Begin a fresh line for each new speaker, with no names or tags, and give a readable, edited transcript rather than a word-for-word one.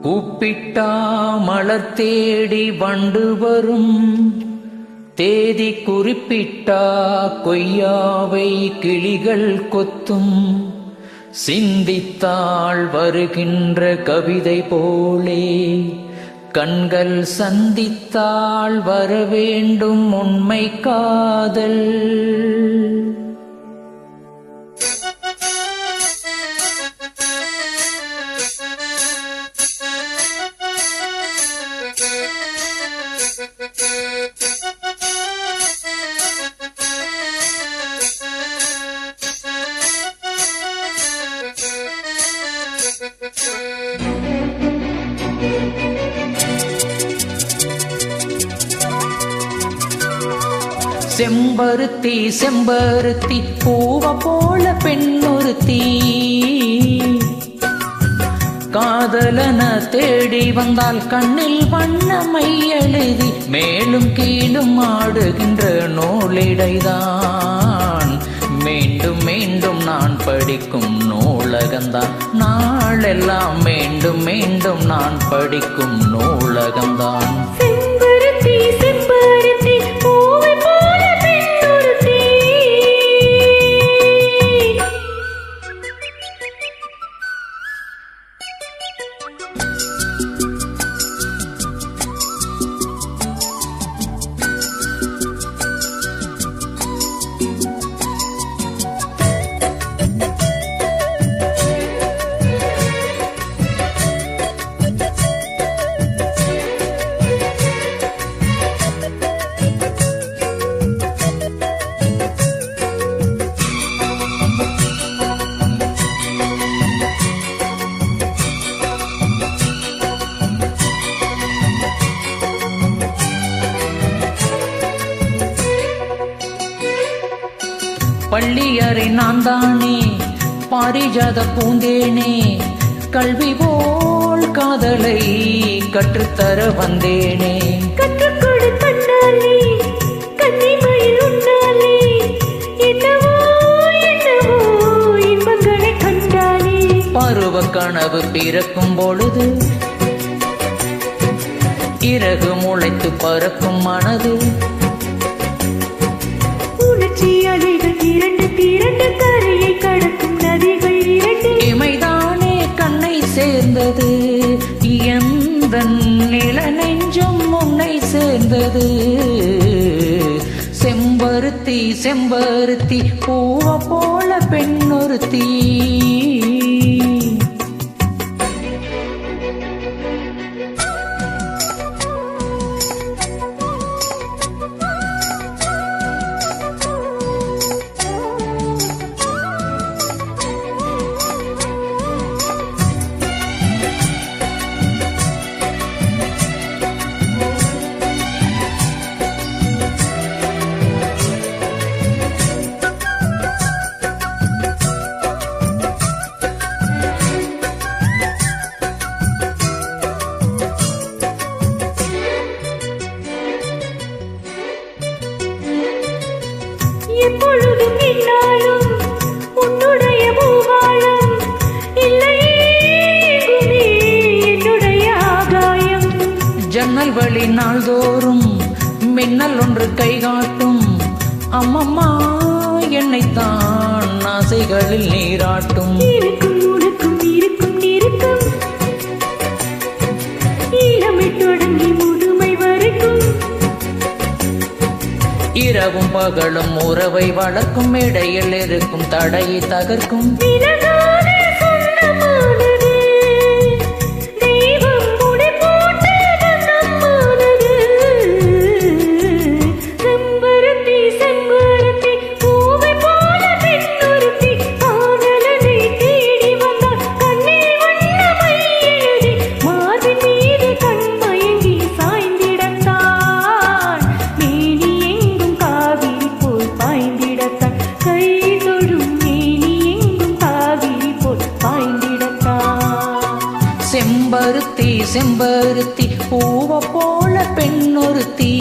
கூப்பிட்டா மலர் தேடி வண்டு வரும், தேதி குறிப்பிட்டா கொய்யாவை கிளிகள் கொத்தும். சிந்தித்தாள் வருகின்ற கவிதை போலே, கண்கள் சந்தித்தாள் வரவேண்டும் உண்மை காதல். செம்பருத்தி செம்பருத்தி பூவ போல பெண்ணொருத்தி, காதலன தேடி வந்தால் கண்ணில் வண்ணமை எழுதி, மேலும் கீழும் ஆடுகின்ற நூலிடைதான். மீண்டும் மீண்டும் நான் படிக்கும் நூலகந்தான், நாளெல்லாம் மீண்டும் மீண்டும் நான் படிக்கும் நூலகந்தான்.
செம்பருத்தி செம்பருத்தி பூவை போல பெண்ணொருத்தி,
பள்ளியறை நான் தானே பாரிஜாத பூந்தேனே, கல்வி போல் காதலை கற்றுத்தர வந்தேனே.
கற்றுக்கொடு கண்ணாலே கன்னிமயில் உண்டாலே, என்னவோ என்னவோ இன்பங்களை கண்டாலே.
பருவ கனவு பிறக்கும் பொழுது இறகு முளைத்து பறக்கும் மனது,
உணர்ச்சி அலைகள் இரண்டு திரண்டு கரையை கடக்கும் நதிகள் இரண்டு.
இமைதானே கண்ணை சேர்ந்தது, எந்த நில நெஞ்சும் உன்னை சேர்ந்தது. செம்பருத்தி செம்பருத்தி பூவ போல பெண்ணொருத்தி,
எப்பொழுதும் என்னாலும் உன்னுடைய பூவாளம், இல்லையே என்னுடைய ஆகாயம்.
ஜன்னல் வழி நாள்தோறும் மின்னல் ஒன்று கைகாட்டும், அம்மம்மா என்னைத்தான் ஆசைகளில் நீராட்டும்.
இருக்கும் உனக்கும் இருக்கும் இருக்கும், இளமை தொடங்கி முதுமை வரைக்கும்.
இரவும் பகலும் உறவை வளர்க்கும், இடையில் இருக்கும் தடையை தகர்க்கும்.
விலகாத சொந்தமானது, தெய்வம் முடி போட்ட பந்தமானது. செம்பருத்தி செம்பருத்தி பூவை போல பெண்ணொருத்தி, காதலனை தேடி வந்தால் கண்ணில் வண்ணமை எழுதி, மார்பின் மீது கண் மயங்கி சாய்ந்திடத்தான். மேனி எங்கும் காவிரி போல் பாய்ந்திடத்தான், கை தொடும் மேனி எங்கும் காவிரி போல் பாய்ந்திடத்தான்.
செம்பருத்தி செம்பருத்தி பூவ போல பெண்ணொருத்தி.